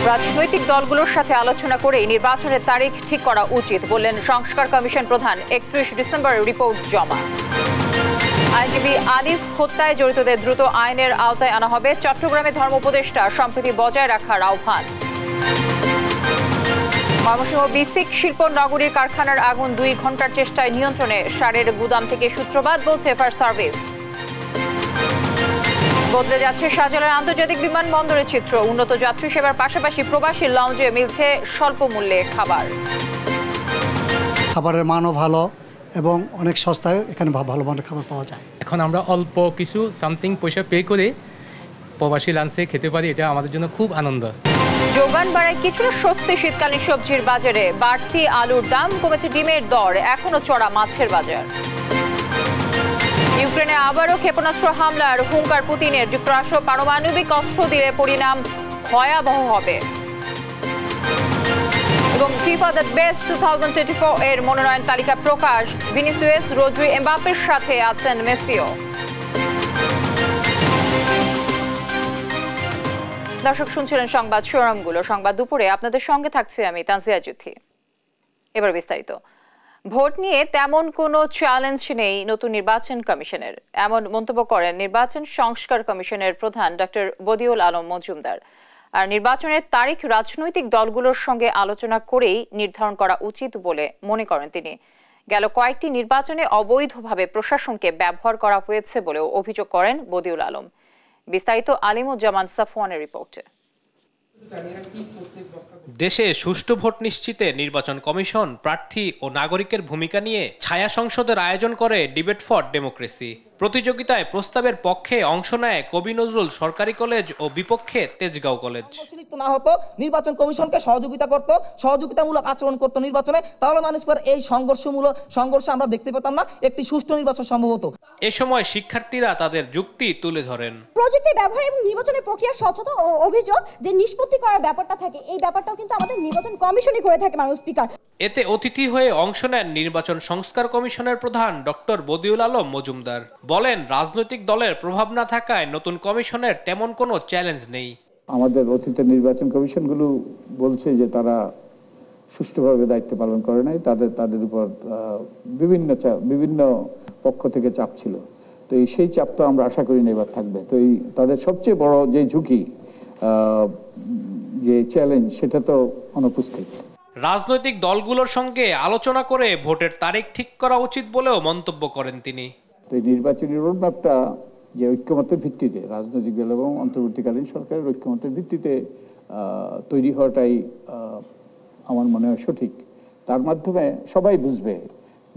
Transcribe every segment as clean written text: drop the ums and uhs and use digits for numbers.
রাজনৈতিক দলগুলোর সাথে আলোচনা করে নির্বাচনের তারিখ ঠিক করা উচিত বললেন সংস্কার কমিশন প্রধান। 31 ডিসেম্বর রিপোর্ট জমা। আইনজীবী আলিফ হত্যায় জড়িতদের দ্রুত আইনের আওতায় আনা হবে। চট্টগ্রামে ধর্ম উপদেষ্টা সম্প্রীতি বজায় রাখার আহ্বান। ময়মনসিংহ বিসিক শিল্প নগরীর কারখানার আগুন 2 ঘন্টার চেষ্টায় নিয়ন্ত্রণে। সারের গুদাম থেকে সূত্রপাত বলছে ফায়ার সার্ভিস। বদলে যাচ্ছে শাহজালাল আন্তর্জাতিক বিমানবন্দরের চিত্র। উন্নত যাত্রী সেবার পাশাপাশি প্রবাসী লাউঞ্জে মিলছে স্বল্প মূল্যে খাবার। খাবারের মানও ভালো এবং অনেক সস্তায় এখানে ভালো মানের খাবার পাওয়া যায়। এখন আমরা অল্প কিছু সামথিং পয়সা পে করে প্রবাসী লাঞ্চে খেতে পারি, এটা আমাদের জন্য খুব আনন্দ। যোগান বাড়ায় কিছুটা স্বস্তি শীতকালীন সবজির বাজারে। বাড়তি আলুর দাম, কমেছে ডিমের দর, এখনো চড়া মাছের বাজার। ইউক্রেনে আবারও ক্ষেপণাস্ত্র হামলার হুঙ্কার পুতিনের। যুক্তরাষ্ট্র পারমাণবিক অস্ত্র দিলে পরিণাম ভয়াবহ হবে। এবং ফিফা দ্য বেস্ট 2024 এর মনোনয়ন তালিকা প্রকাশ। ভিনিসিয়াস, রদ্রি, এমবাপ্পের সাথে আছেন মেসিও। দর্শক শুনছিলেন সংবাদ শিরোনামগুলো। সংবাদ দুপুরে আপনাদের সঙ্গে থাকছে আমি তানজিয়া জুথি। এবার বিস্তারিত। ভোট নিয়ে তেমন কোনো চ্যালেঞ্জ নেই নতুন নির্বাচন কমিশনের, এমন মন্তব্য করেন নির্বাচন সংস্কার কমিশনের প্রধান ডক্টর বদিউল আলম মজুমদার। আর নির্বাচনের তারিখ রাজনৈতিক দলগুলোর সঙ্গে আলোচনা করেই নির্ধারণ করা উচিত বলে মনে করেন তিনি। গেল কয়েকটি নির্বাচনে অবৈধভাবে প্রশাসনকে ব্যবহার করা হয়েছে বলেও অভিযোগ করেন বদিউল আলম। বিস্তারিত আলিমুজ্জামান সাফওয়ানের রিপোর্টে। দেশে সুষ্ঠু ভোট নিশ্চিতে নির্বাচন কমিশন প্রার্থী ও নাগরিকের ভূমিকা নিয়ে ছায়া সংসদের আয়োজন করে ডিবেট ফর ডেমোক্রেসি। প্রতিযোগিতায় প্রস্তাবের পক্ষে অংশ নেয় কবি নজরুল সরকারি কলেজ ও বিপক্ষে তেজগাঁও কলেজ। না হতো, নির্বাচন কমিশনকে সহযোগিতা করতো, সহযোগিতামূলক আচরণ করতো নির্বাচনে, তাহলে মানুষ পর এই সংঘর্ষ আমরা দেখতে পেতাম না, একটি সুষ্ঠু নির্বাচন সম্ভব হতো। এ সময় শিক্ষার্থীরা তাদের যুক্তি তুলে ধরেন। প্রযুক্তি ব্যবহার এবং নির্বাচনের প্রক্রিয়ার স্বচ্ছতা ও অভিযোগ যে নিষ্পত্তি করার ব্যাপারটা থাকে, এই ব্যাপারটাও কিন্তু আমাদের নির্বাচন কমিশনই করে থাকে মাননীয় স্পিকার। এতে অতিথি হয়ে অংশ নেন নির্বাচন সংস্কার কমিশনের প্রধান ডক্টর বদিউল আলম মজুমদার। বলেন, রাজনৈতিক দলের প্রভাব না থাকায় নতুন কমিশনের তেমন কোনো চ্যালেঞ্জ নেই। আমাদের অতীতের নির্বাচন কমিশনগুলো বলছে যে তারা সুষ্ঠুভাবে দায়িত্ব পালন করে নাই, তাদের উপর বিভিন্ন পক্ষ থেকে চাপ ছিল। তো সেই চাপ তো আমরা আশা করি না এবার থাকবে। তো তাদের সবচেয়ে বড় যে ঝুঁকি, যে চ্যালেঞ্জ, সেটা তো অনুপস্থিত। রাজনৈতিক দলগুলোর সঙ্গে আলোচনা করে ভোটের তারিখ ঠিক করা উচিত বলেও মন্তব্য করেন তিনি। তো এই নির্বাচনী রোডম্যাপটা যে ঐক্যমতের ভিত্তিতে, রাজনৈতিক দল এবং অন্তর্বর্তীকালীন সরকারের ঐক্যমতের ভিত্তিতে তৈরি হওয়াটাই আমার মনে হয় সঠিক। তার মাধ্যমে সবাই বুঝবে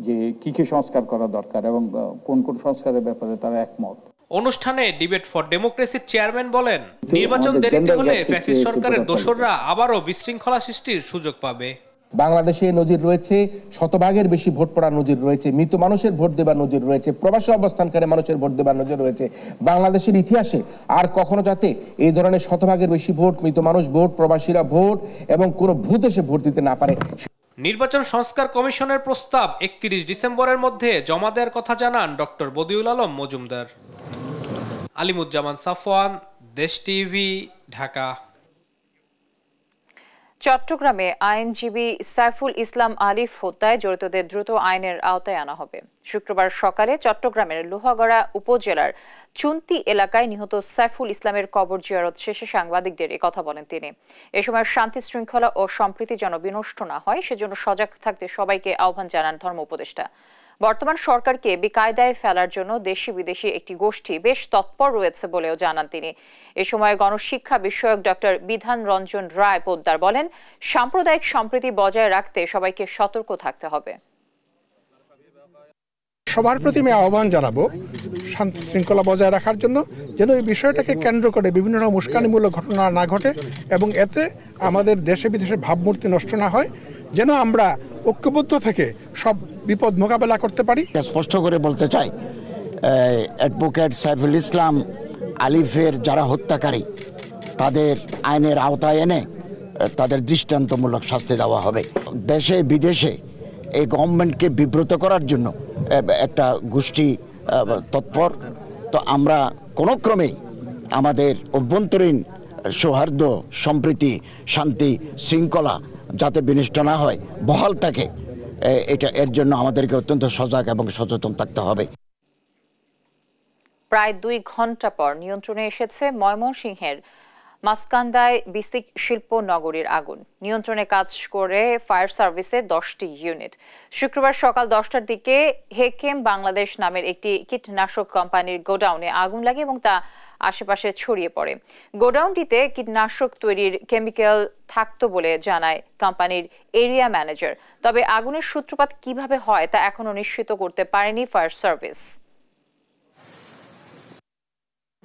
যে কি কি সংস্কার করা দরকার এবং কোন কোন সংস্কারের ব্যাপারে তারা একমত। অনুষ্ঠানে ডিবেট ফর ডেমোক্রেসির চেয়ারম্যান বলেন, নির্বাচন দেরিতে হলে ফ্যাসিস্ট সরকারের দোসররা আবারও বিশৃঙ্খলা সৃষ্টির সুযোগ পাবে। বাংলাদেশে নজির রয়েছে, শতভাগের বেশি ভোট পড়ার নজির রয়েছে, মৃত মানুষের ভোট দেবার নজির রয়েছে, প্রবাসী অবস্থানকারী মানুষের ভোট দেবার নজির রয়েছে। বাংলাদেশের ইতিহাসে আর কখনো যাতে এই ধরনের শতভাগের বেশি ভোট, মৃত মানুষ ভোট, প্রবাসীরা ভোট এবং কোনো ভূত এসে ভোট দিতে না পারে। নির্বাচন সংস্কার কমিশনের প্রস্তাব 31 ডিসেম্বরের মধ্যে জমা দেওয়ার কথা জানান ডক্টর বদিউল আলম মজুমদার। আলিমুজ্জামান সাফওয়ান, দেশ টিভি, ঢাকা। চট্টগ্রামে আইনজীবী সাইফুল ইসলাম আলিফ হত্যায় জড়িতদের দ্রুত আইনের আওতায় আনা হবে। শুক্রবার সকালে চট্টগ্রামের লোহাগড়া উপজেলার চুন্তি এলাকায় নিহত সাইফুল ইসলামের কবর জিয়ারত শেষে সাংবাদিকদের কথা বলেন তিনি। এ সময় শান্তি শৃঙ্খলা ও সম্প্রীতি যেন বিনষ্ট না হয় সেজন্য সজাগ থাকতে সবাইকে আহ্বান জানান ধর্ম উপদেষ্টা। বর্তমান সরকারকে বেকায়দায় ফেলার জন্য দেশি বিদেশি একটি গোষ্ঠী বেশ তৎপর রয়েছে বলেও জানান তিনি। এ সময় গণশিক্ষা বিষয়ক ডক্টর বিধান রঞ্জন রায় পোদ্দার বলেন, সাম্প্রদায়িক সম্প্রীতি বজায় রাখতে সবাইকে সতর্ক থাকতে হবে। সবার প্রতি আমি আহ্বান জানাবো শান্তি শৃঙ্খলা বজায় রাখার জন্য, যেন এই বিষয়টাকে কেন্দ্র করে বিভিন্ন রকম উস্কানিমূলক ঘটনা না ঘটে এবং এতে আমাদের দেশে বিদেশে ভাবমূর্তি নষ্ট না হয়, যেন আমরা ঐক্যবদ্ধ থেকে সব বিপদ মোকাবেলা করতে পারি। স্পষ্ট করে বলতে চাই, অ্যাডভোকেট সাইফুল ইসলাম আলিফের যারা হত্যাকারী তাদের আইনের আওতায় এনে তাদের দৃষ্টান্তমূলক শাস্তি দেওয়া হবে। দেশে বিদেশে এই গভর্নমেন্টকে বিব্রত করার জন্য একটা গোষ্ঠী তৎপর। তো আমরা কোনো ক্রমেই আমাদের অভ্যন্তরীণ সৌহার্দ্য, সম্প্রীতি, শান্তি, শৃঙ্খলা যাতে বিনষ্ট না হয়, বহাল থাকে, এর জন্য আমাদেরকে অত্যন্ত সজাগ এবং সচেতন থাকতে হবে। প্রায় 2 ঘন্টা পর নিয়ন্ত্রণে এসেছে ময়মনসিংহের মাসকান্দায় বিসিক শিল্প নগরীর আগুন। নিয়ন্ত্রণে কাজ করে ফায়ার সার্ভিসের 10টি ইউনিট। শুক্রবার সকাল 10টার দিকে হেকেম বাংলাদেশ নামের একটি কীটনাশক কোম্পানির গোডাউনে আগুন লাগে এবং তা আশেপাশে ছড়িয়ে পড়ে। গোডাউনটিতে কীটনাশক তৈরির কেমিক্যাল থাকতো বলে জানায় কোম্পানির এরিয়া ম্যানেজার। তবে আগুনের সূত্রপাত কিভাবে হয় তা এখনো নিশ্চিত করতে পারেনি ফায়ার সার্ভিস।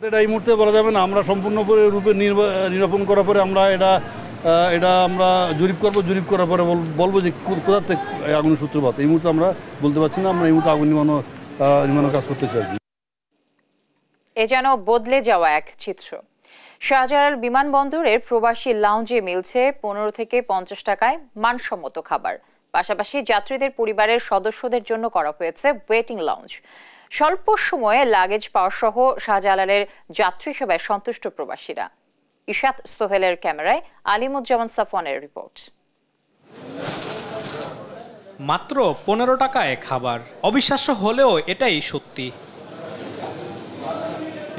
এটা এই মুহূর্তে বলা যাবে না, আমরা সম্পূর্ণ রূপে নিরূপণ করার পরে আমরা এটা আমরা জরিপ করব, জরিপ করার পরে বলবো যে কোথা থেকে আগুনের সূত্রপাত। এই মুহূর্তে আমরা বলতে পারছি না, আমরা এই মুহূর্তে আগুন নির্মাণ কাজ করতেছি আর কি। এ যেন বদলে যাওয়া এক চিত্র। শাহজালাল বিমানবন্দরের প্রবাসী লাউঞ্জে মিলছে 15 থেকে 50 টাকায় মানসম্মত খাবার। পাশাপাশি যাত্রীদের পরিবারের সদস্যদের জন্য করা হয়েছে ওয়েটিং লাউঞ্জ। স্বল্প সময়ে লাগেজ পাওয়া সহ শাহজালালের যাত্রী সেবায় সন্তুষ্ট প্রবাসীরা। ইশাত সোহেলের ক্যামেরায় আলিমুজ্জামান সাফওয়ানের রিপোর্ট। মাত্র 15 টাকায় খাবার, অবিশ্বাস্য হলেও এটাই সত্যি।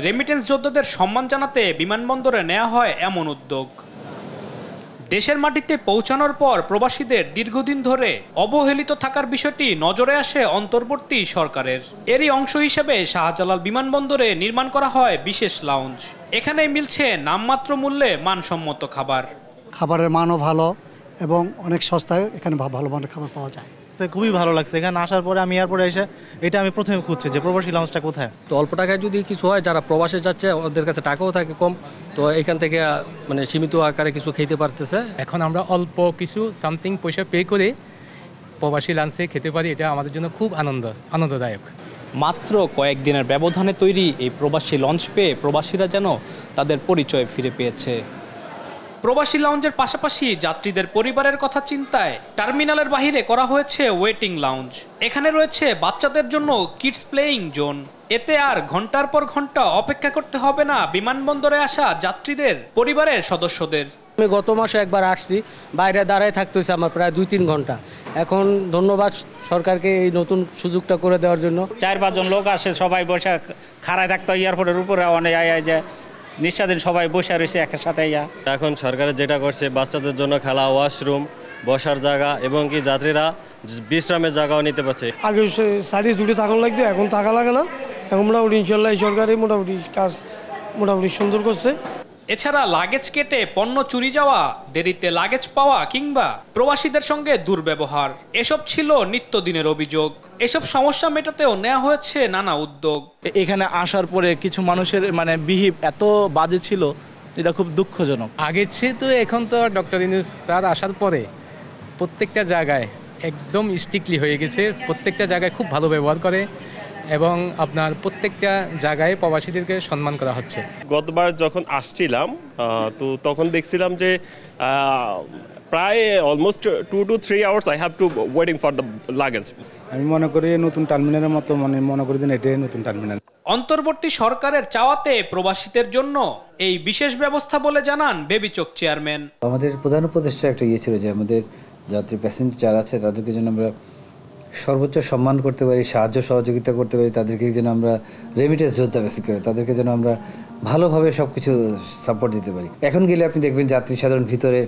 রেমিটেন্স যোদ্ধাদের সম্মান জানাতে বিমানবন্দরে নেওয়া হয় এমন উদ্যোগ। দেশের মাটিতে পৌঁছানোর পর প্রবাসীদের দীর্ঘদিন ধরে অবহেলিত থাকার বিষয়টি নজরে আসে অন্তর্বর্তী সরকারের। এরই অংশ হিসেবে শাহজালাল বিমানবন্দরে নির্মাণ করা হয় বিশেষ লাউঞ্জ। এখানে মিলছে নামমাত্র মূল্যে মানসম্মত খাবার। খাবারের মানও ভালো এবং অনেক সস্তায় এখানে ভালো মানের খাবার পাওয়া যায়। খুবই ভালো লাগছে এখানে আসার পরে। আমি এয়ারপোর্টে এসে এটা আমি প্রথমে খুঁজছি যে প্রবাসী লাউঞ্জটা কোথায়। তো অল্প টাকায় যদি কিছু হয়, যারা প্রবাসে যাচ্ছে ওদের কাছে টাকাও থাকে কম, তো এখান থেকে মানে সীমিত আকারে কিছু খেতে পারতেছে। এখন আমরা অল্প কিছু সামথিং পয়সা পে করে প্রবাসী লাঞ্চে খেতে পারি, এটা আমাদের জন্য খুব আনন্দদায়ক। মাত্র কয়েকদিনের ব্যবধানে তৈরি এই প্রবাসী লঞ্চ পেয়ে প্রবাসীরা যেন তাদের পরিচয় ফিরে পেয়েছে। প্রবাসী লাউঞ্জের পাশাপাশি যাত্রীদের পরিবারের কথা চিন্তায় টার্মিনালের বাহিরে করা হয়েছে ওয়েটিং লাউঞ্জ। এখানে রয়েছে বাচ্চাদের জন্য কিডস প্লেয়িং জোন। এতে আর ঘন্টার পর ঘন্টা অপেক্ষা করতে হবে না বিমানবন্দরে আসা যাত্রীদের পরিবারের সদস্যদের। আমি গত মাসে একবার আসছি, বাইরে দাঁড়ায় থাকতে হয়েছে আমার প্রায় 2-3 ঘন্টা। এখন ধন্যবাদ সরকারকে এই নতুন সুযোগটা করে দেওয়ার জন্য। 4-5 জন লোক আসে, সবাই বসে খাড়ায় থাকতো এয়ারপোর্টের উপরে, অনেক যে নিঃস্বাধীন সবাই বসে রয়েছে একসাথে। এখন সরকার যেটা করছে, বাচ্চাদের জন্য খেলা, ওয়াশরুম, বসার জায়গা এবং কি যাত্রীরা বিশ্রামের জায়গাও নিতে পারছে। আগে সাইডে জুড়ে থাকুন লাগতো, এখন টাকা লাগে না। এখন মোটামুটি ইনশাল্লাহ এই সরকারই মোটামুটি কাজ মোটামুটি সুন্দর করছে। এছাড়া লাগেজ কেটে পণ্য চুরি যাওয়া, দেরিতে লাগেজ পাওয়া কিংবা প্রবাসীদের সঙ্গে দুর্ব্যবহার, এসব ছিল নিত্যদিনের অভিযোগ। এসব সমস্যা মেটাতেও নেওয়া হয়েছে নানা উদ্যোগ। এখানে আসার পরে কিছু মানুষের মানে বিহেভ এত বাজে ছিল, এটা খুব দুঃখজনক। আগের চেয়ে তো এখন তো ডক্টর ইউনূস স্যার আসার পরে প্রত্যেকটা জায়গায় একদম স্ট্রিক্টলি হয়ে গেছে। প্রত্যেকটা জায়গায় খুব ভালো ব্যবহার করে এবং আপনার প্রত্যেকটা জায়গায় প্রবাসীদেরকে সম্মান করা হচ্ছে। গতবার যখন আসছিলাম তো তখন দেখছিলাম যে প্রায় almost 2 to 3 hours I have to waiting for the luggage. আমি মনে করি নতুন টার্মিনালের মতো মনে করি যে এটাই নতুন টার্মিনাল। অন্তর্বর্তী সরকারের চাওয়াতে প্রবাসীদের জন্য এই বিশেষ ব্যবস্থা বলে জানান বেবিচক চেয়ারম্যান। আমাদের প্রধান উপদেষ্টা একটা ছিল যে আমাদের যাত্রী প্যাসেঞ্জার যারা আছে তাদেরকে যেন আমরা সর্বোচ্চ সম্মান করতে পারি, সাহায্য সহযোগিতা করতে পারি, তাদেরকে যেন আমরা রেমিটেন্স যোদ্ধা বেসিক করে তাদেরকে যেন আমরা ভালোভাবে সব কিছু সাপোর্ট দিতে পারি। এখন গেলে আপনি দেখবেন যাত্রী সাধারণ ভিতরে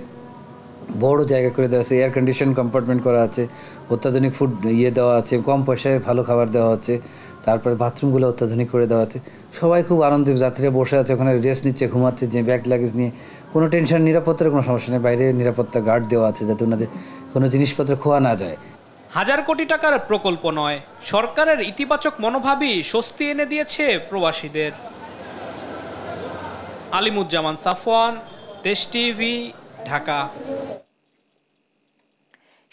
বড় জায়গা করে দেওয়া আছে, এয়ার কন্ডিশন কম্পার্টমেন্ট করা আছে, অত্যাধুনিক ফুড দেওয়া আছে, কম পয়সায় ভালো খাবার দেওয়া হচ্ছে, তারপরে বাথরুমগুলো অত্যাধুনিক করে দেওয়া আছে। সবাই খুব আনন্দে, যাত্রীরা বসে আছে ওখানে, রেস্ট নিচ্ছে, ঘুমাচ্ছে, যে ব্যাগ লাগেজ নিয়ে কোনো টেনশন, নিরাপত্তার কোনো সমস্যা নেই। বাইরে নিরাপত্তা গার্ড দেওয়া আছে যাতে ওনাদের কোনো জিনিসপত্র খোয়া না যায়। হাজার কোটি টাকার প্রকল্প নয়, সরকারের ইতিবাচক মনোভাবই স্বস্তি এনে দিয়েছে প্রবাসীদের। আলিমুজ্জামান সাফওয়ান, দেশ টিভি, ঢাকা।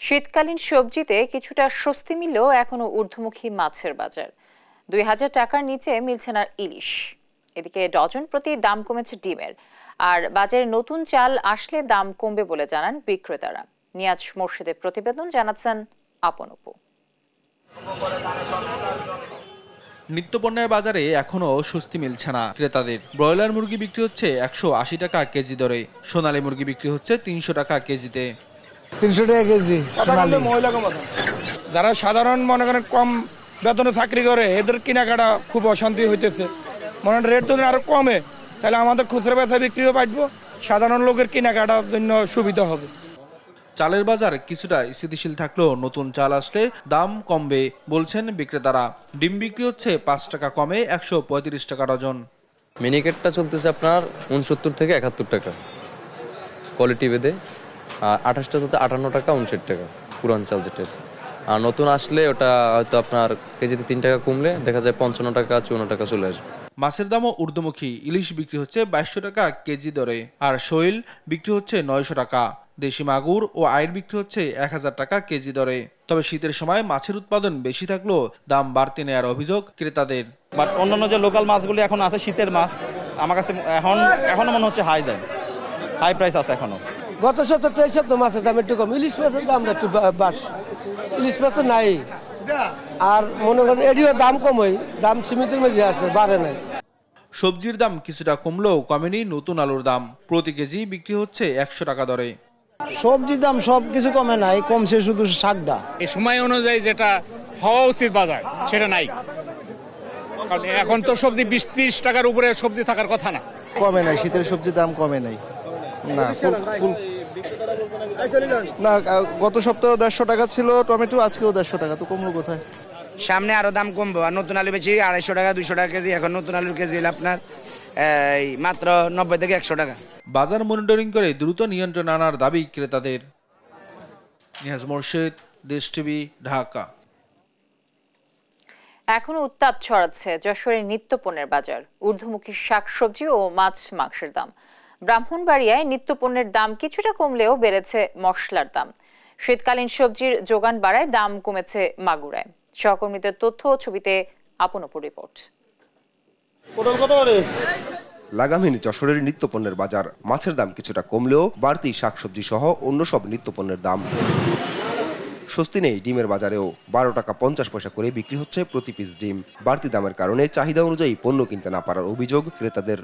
শীতকালীন সবজিতে কিছুটা স্বস্তি মিললেও এখনো ঊর্ধ্বমুখী মাছের বাজার। 2000 টাকার নিচে মিলছে না ইলিশ। এদিকে ডজন প্রতি দাম কমেছে ডিমের। আর বাজারে নতুন চাল আসলে দাম কমবে বলে জানান বিক্রেতারা। নিয়াজ মোর্শেদের প্রতিবেদন, জানাচ্ছেন আপন অপু। নিত্যপণ্যের বাজারে এখনও স্বস্তি মিলছে না ক্রেতাদের। ব্রয়লার মুরগি বিক্রি হচ্ছে 180 টাকা কেজি দরে, সোনালী মুরগি বিক্রি হচ্ছে 300 টাকা কেজিতে। 300 টাকা কেজি সোনালী। যারা সাধারণ মনে করেন কম বেতনে চাকরি করে এদের কেনাকাটা খুব অশান্তি হইতেছে। মনে রেট যদি আরো কমে তাহলে আমাদের খুচরা বেচা বিক্রিও বাড়বো, সাধারণ লোকের কেনাকাটার জন্য সুবিধা হবে। চালের বাজার কিছুটা স্থিতিশীল থাকলেও নতুন চাল আসলে দাম কমবে বলছেন বিক্রেতারা। ডিম বিক্রি হচ্ছে 5 টাকা কমে 135 টাকা ডজন। মিনিকেটটা চলতেছে আপনার 69 থেকে 71 টাকা কোয়ালিটি ভেদে, আর 28টা চলতে 58 টাকা 59 টাকা পুরান চাল যেটা। আর নতুন আসলে ওটা হয়তো আপনার কেজিতে 3 টাকা কমলে দেখা যায় 55 টাকা 54 টাকা চলে আসবে। মাছের দামও ঊর্ধ্বমুখী। ইলিশ বিক্রি হচ্ছে 2200 টাকা কেজি দরে, আর শৈল বিক্রি হচ্ছে 900 টাকা। দেশি মাগুর ও আইড় বিক্রি হচ্ছে 1000 টাকা কেজি দরে। তবে শীতের সময় মাছের উৎপাদন বেশি থাকলেও দাম বাড়তি নেওয়ার অভিযোগ ক্রেতাদের। বাট অন্যান্য যে লোকাল মাছগুলি এখন আছে শীতের মাছ, আমার কাছে এখনো মনে হচ্ছে হাই প্রাইস আছে এখনো। গত সপ্তাহ থেকে এই সপ্তাহ মাছের দাম একটু কম, ইলিশ মাছের দামটা একটু বাড়, ইলিশ মাছ তো নাই। আর মনে করেন এটিও দাম কমই, দাম সীমিতের মধ্যে আছে, বাড়ে নাই। সবজির দাম কিছুটা কমলেও কমেনি নতুন আলুর দাম। প্রতি কেজি বিক্রি হচ্ছে 100 টাকা দরে। সবজির দাম সব কিছু কমে নাই, কমছে শুধু শাকটা। এই সময় অনুযায়ী যেটা হওয়া উচিত বাজার সেটা নাই, কারণ এখন তো সবজি 20-30 টাকার উপরে সবজি থাকার কথা না। কমে নাই, শীতের সবজির দাম কমে নাই না। না গত সপ্তাহে 150 টাকা ছিল টমেটো, আজকেও 150 টাকা, তো কমলো কোথায়? সামনে আরো দাম কমবো। আর নতুন আলু বেশি 250 টাকা 200 টাকা কেজি। এখন নতুন আলুর কেজি হলো আপনার মাত্র 90 থেকে 100 টাকা। বাজার মনিটরিং করে দ্রুত নিয়ন্ত্রণ আনার দাবি ক্রেতাদের। নিহাজ মোর্শেদ, দেশ টিভি, ঢাকা। এখনো উত্তাপ ছড়াচ্ছে যশোরের নিত্যপণ্যের বাজার। ঊর্ধ্বমুখী শাকসবজি ও মাছ মাংসের দাম। ব্রাহ্মণবাড়িয়ায় নিত্যপণ্যের দাম কিছুটা কমলেও বেড়েছে মশলার দাম। শীতকালীন সবজির যোগান বাড়ায় দাম কমেছে মাগুরায়। সহকর্মীদের তথ্য ও ছবিতে আপনপুর রিপোর্ট। লাগামহীন যশোরের নিত্যপণ্যের বাজার। মাছের দাম কিছুটা কমলেও বাড়তি শাকসবজি সহ অন্য সব নিত্যপণ্যের দাম। স্বস্তি নেই ডিমের বাজারেও। 12 টাকা 50 পয়সা করে বিক্রি হচ্ছে প্রতি পিস ডিম। বাড়তি দামের কারণে চাহিদা অনুযায়ী পণ্য কিনতে না পারার অভিযোগ ক্রেতাদের।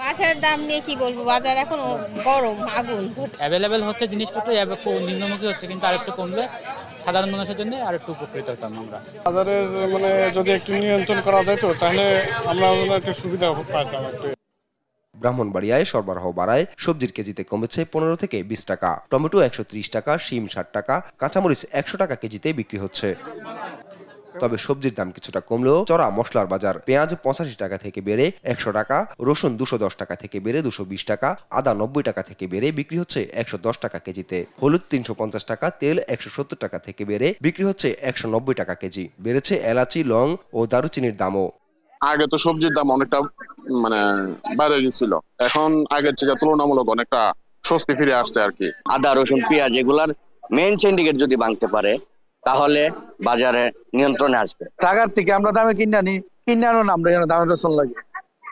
বাজার দাম নিয়ে কি বলবো, বাজার এখন গরম আগুন। অ্যাভেলেবেল হচ্ছে জিনিসপত্র, নিম্নমুখী হচ্ছে, কিন্তু আরেকটু কমলে সাধারণ মানুষের জন্য আর একটু উপকৃত হতাম আমরা। বাজারের মানে যদি একটু নিয়ন্ত্রণ করা যেত তাহলে আমরা একটু সুবিধা পাইতাম। ব্রাহ্মণবাড়িয়ায় সরবরাহ বাড়ায় সবজির কেজিতে কমেছে 15 থেকে 20 টাকা। টমেটো 130 টাকা, শিম 60 টাকা, কাঁচামরিচ 100 টাকা কেজিতে বিক্রি হচ্ছে। তবে সবজির দাম কিছুটা কমলেও চড়া মশলার বাজার। পেঁয়াজ 85 টাকা থেকে বেড়ে 100 টাকা, রসুন 210 টাকা থেকে বেড়ে 220 টাকা, আদা 90 টাকা থেকে বেড়ে বিক্রি হচ্ছে 110 টাকা কেজিতে। হলুদ 350 টাকা, তেল 170 টাকা থেকে বেড়ে বিক্রি হচ্ছে 190 টাকা কেজি। বেড়েছে এলাচি, লং ও দারুচিনির দামও। আগে তো সবজির দাম অনেকটা মানে বেড়ে গেছিল, এখন আগের থেকে তুলনামূলক অনেকটা স্বস্তি ফিরে আসছে আর কি। আদা, রসুন, পেঁয়াজ এগুলার মেইন সিন্ডিকেট যদি ভাঙতে পারে তাহলে বাজারে নিয়ন্ত্রণে আসবে। টাকার থেকে আমরা দামে কিনে আনি, কিনে আনো না আমরা দামে বেতন লাগে।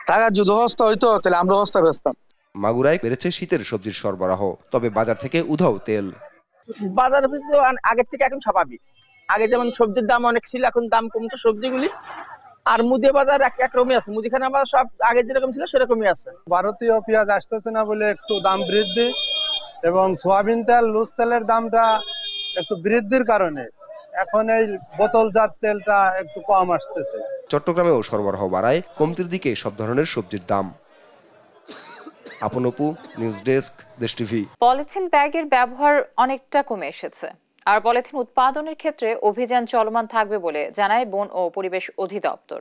টাকা যদি হস্তা হইতো তাহলে আমরা হস্তা বেচতাম। মাগুরায় বেড়েছে শীতের সবজির সরবরাহ, তবে বাজার থেকে উধাও তেল। বাজার আগের থেকে এখন স্বাভাবিক। আগে যেমন সবজির দাম অনেক ছিল, এখন দাম কমছে সবজিগুলি। আর মুদি বাজার একরকমই আছে, মুদিখানা বাজার সব আগে যেরকম ছিল সেরকমই আছে। ভারতীয় পেঁয়াজ আসতেছে না বলে একটু দাম বৃদ্ধি, এবং সোয়াবিন তেল, লুজ তেলের দামটা একটু বৃদ্ধির কারণে এখন এই বোতলজাত তেলটা একটু কম আসতেছে। চট্টগ্রামেও সরবরাহ বাড়ায় কমতির দিকে সব ধরনের সবজির দাম। আপনপু, নিউজ ডেস্ক, দেশ টিভি। পলিথিন ব্যাগের ব্যবহার অনেকটা কমে এসেছে, আর পলিথিন উৎপাদনের ক্ষেত্রে অভিযান চলমান থাকবে বলে জানায় বন ও পরিবেশ অধিদপ্তর।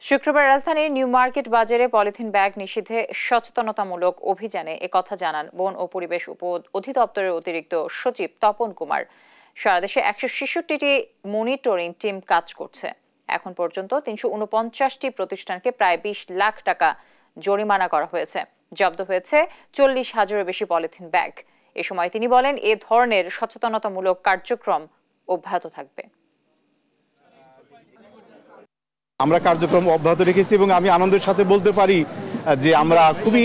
শুক্রবার রাজধানীর নিউ মার্কেট বাজারে পলিথিন ব্যাগ নিষিদ্ধে সচেতনতামূলক অভিযানে একথা জানান বন ও পরিবেশ অধিদপ্তরের অতিরিক্ত সচিব তপন কুমার। সারা দেশে 166টি মনিটরিং টিম কাজ করছে। এখন পর্যন্ত 349টি প্রতিষ্ঠানকে প্রায় 20 লাখ টাকা জরিমানা করা হয়েছে। জব্দ হয়েছে 40,000-এর বেশি পলিথিন ব্যাগ। এ সময় তিনি বলেন, এ ধরনের সচেতনতামূলক কার্যক্রম অব্যাহত থাকবে। আমরা কার্যক্রম অব্যাহত রেখেছি এবং আমি আনন্দের সাথে বলতে পারি যে আমরা খুবই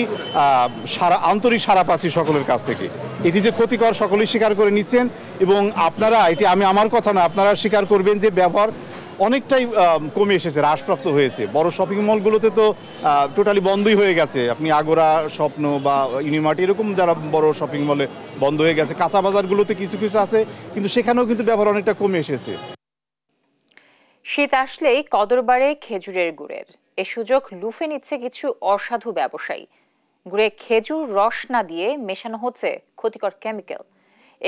আন্তরিক সাড়া পাচ্ছি সকলের কাছ থেকে। এটি যে ক্ষতিকর সকলেই স্বীকার করে নিচ্ছেন এবং আপনারা, এটি আমি আমার কথা না, আপনারা স্বীকার করবেন যে ব্যবহার অনেকটাই কমে এসেছে, হ্রাসপ্রাপ্ত হয়েছে। বড় শপিং মলগুলোতে তো টোটালি বন্ধই হয়ে গেছে। আপনি আগোরা, স্বপ্ন বা ইউনিমার্ট এরকম যারা বড় শপিং মলে বন্ধ হয়ে গেছে। কাঁচা বাজারগুলোতে কিছু কিছু আছে, কিন্তু সেখানেও কিন্তু ব্যবহার অনেকটা কমে এসেছে। শীত আসলেই কদর বাড়ে খেজুরের গুড়ের। এ সুযোগ লুফে নিচ্ছে কিছু অসাধু ব্যবসায়ী। গুড়ে খেজুর রস না দিয়ে মেশানো হচ্ছে ক্ষতিকর কেমিক্যাল।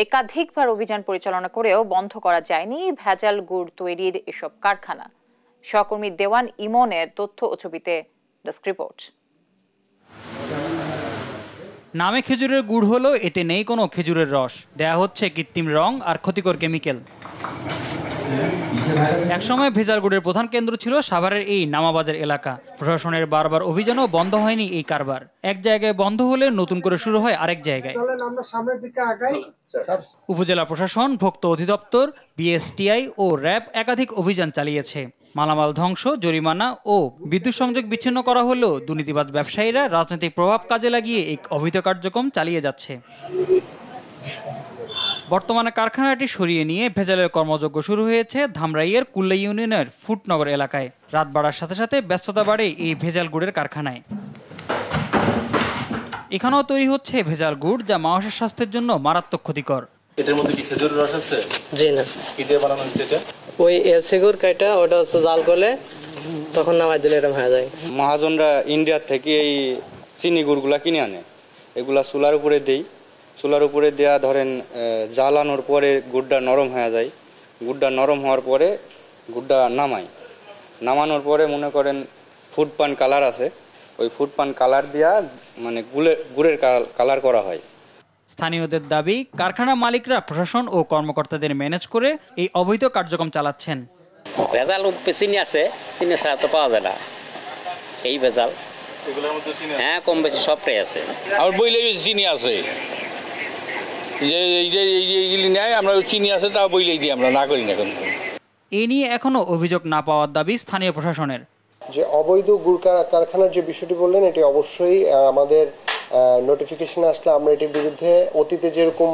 একাধিকবার অভিযান পরিচালনা করেও বন্ধ করা যায়নি ভেজাল গুড় তৈরির এসব কারখানা। সহকর্মী দেওয়ান ইমনের তথ্য ও ছবিতে ডেস্ক রিপোর্ট। নামে খেজুরের গুড় হলো, এতে নেই কোনো খেজুরের রস, দেয়া হচ্ছে কৃত্রিম রং আর ক্ষতিকর কেমিক্যাল। একসময় ভেজাল গুড়ের প্রধান কেন্দ্র ছিল সাভারের এই নামাবাজার এলাকা। প্রশাসনের বারবার অভিযানও বন্ধ হয়নি এই কারবার। এক জায়গায় বন্ধ হলে নতুন করে শুরু হয় আরেক জায়গায়। উপজেলা প্রশাসন, ভোক্তা অধিদপ্তর, বিএসটিআই ও র্যাব একাধিক অভিযান চালিয়েছে। মালামাল ধ্বংস, জরিমানা ও বিদ্যুৎ সংযোগ বিচ্ছিন্ন করা হলেও দুর্নীতিবাজ ব্যবসায়ীরা রাজনৈতিক প্রভাব কাজে লাগিয়ে এই অবৈধ কার্যক্রম চালিয়ে যাচ্ছে। বর্তমানে কারখানাটি সরিয়ে নিয়ে ভেজালের কর্মযজ্ঞ শুরু হয়েছে ধামরাইয়ের কুল্লা ইউনিয়নের ফুটনগর এলাকায়। রাত বাড়ার সাথে সাথে ব্যস্ততা বাড়ে এই ভেজাল গুড়ের কারখানায়। এখানেও তৈরি হচ্ছে ভেজাল গুড়, যা মানুষের স্বাস্থ্যের জন্য মারাত্মক ক্ষতিকর। এটার মধ্যে কি খেজুরের রস আছে? জি না। কি দিয়ে বানানো হয়েছে এটা? ওই এলসি গুড় কাটা, ওটা হচ্ছে জাল করলে তখন নামাই দিলে এরকম হয়ে যায়। মহাজনরা ইন্ডিয়া থেকে এই চিনি গুড়গুলা কিনে আনে, এগুলা চুলার উপরে দেই। চুলার উপরে দেয়া ধরেন জ্বালানোর পরে গুড়টা নরম হয়ে যায়। গুড়টা নরম হওয়ার পরে গুড়টা নামানোর পরে মনে করেন ফুড পান কালার আছে, ওই ফুড পান কালার দিয়া মানে গুড়ের কালার করা হয়। স্থানীয়দের দাবি, কারখানা মালিকরা প্রশাসন ও কর্মকর্তাদের ম্যানেজ করে এই অবৈধ কার্যক্রম চালাচ্ছেন। ভেজাল চিনি আছে, চিনি ছাড়া তো পাওয়া যায় না। এই ভেজাল হ্যাঁ কম বেশি সবটাই আছে। আর বইলে চিনি আছে, এইগুলি নেয় আমরা চিনি আছে তা বইলেই দিই, আমরা না করি না। এ নিয়ে এখনো অভিযোগ না পাওয়ার দাবি স্থানীয় প্রশাসনের। যে অবৈধ গুড় কারখানার যে বিষয়টি বললেন, এটি অবশ্যই আমাদের নোটিফিকেশন আসলে আমরা এটির বিরুদ্ধে অতীতে যেরকম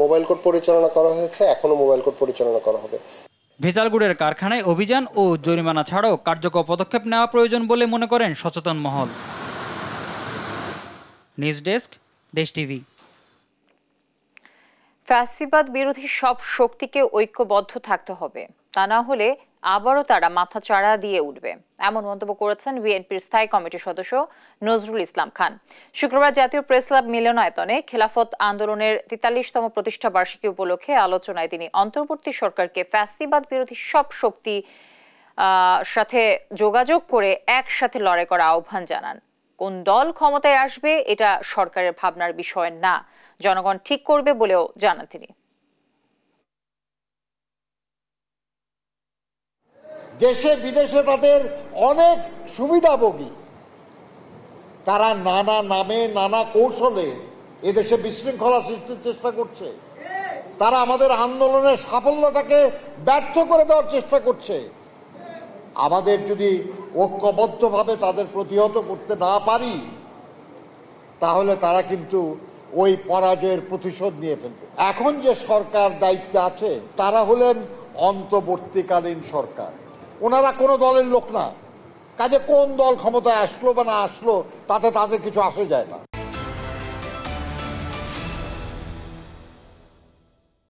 মোবাইল কোর্ট পরিচালনা করা হয়েছে, এখনো মোবাইল কোর্ট পরিচালনা করা হবে। ভেজাল গুড়ের কারখানায় অভিযান ও জরিমানা ছাড়াও কার্যকর পদক্ষেপ নেওয়া প্রয়োজন বলে মনে করেন সচেতন মহল। নিউজ ডেস্ক, দেশ টিভি। ফ্যাসিবাদ বিরোধী সব শক্তিকে ঐক্যবদ্ধ থাকতে হবে, তা না হলে আবারও তারা মাথাচাড়া দিয়ে উঠবে, এমন মন্তব্য করেছেন বিএনপির স্থায়ী কমিটির সদস্য নজরুল ইসলাম খান। শুক্রবার জাতীয় প্রেস ক্লাব মিলনায়তনে খেলাফত আন্দোলনের ৪৩তম প্রতিষ্ঠা বার্ষিকী উপলক্ষে আলোচনায় তিনি অন্তর্বর্তী সরকারকে ফ্যাসিবাদ বিরোধী সব শক্তি সাথে যোগাযোগ করে একসাথে লড়াই করার আহ্বান জানান। কোন দল ক্ষমতায় আসবে এটা সরকারের ভাবনার বিষয় না, জনগণ ঠিক করবে বলেও জানান তিনি। দেশে বিদেশে তাদের অনেক সুবিধাভোগী, তারা নানা নামে নানা কৌশলে এদেশে বিশৃঙ্খলা সৃষ্টির চেষ্টা করছে। তারা আমাদের আন্দোলনের সাফল্যটাকে ব্যর্থ করে দেওয়ার চেষ্টা করছে। আমাদের যদি ঐক্যবদ্ধভাবে তাদের প্রতিহত করতে না পারি, তাহলে তারা কিন্তু ওই পরাজয়ের প্রতিশোধ নিয়ে ফেলবে। এখন যে সরকার দায়িত্বে আছে তারা হলেন অন্তর্বর্তীকালীন সরকার, ওনারা কোনো দলের লোক না। কাজে কোন দল ক্ষমতায় আসলো বা না আসলো তাতে তাদের কিছু আসে যায় না।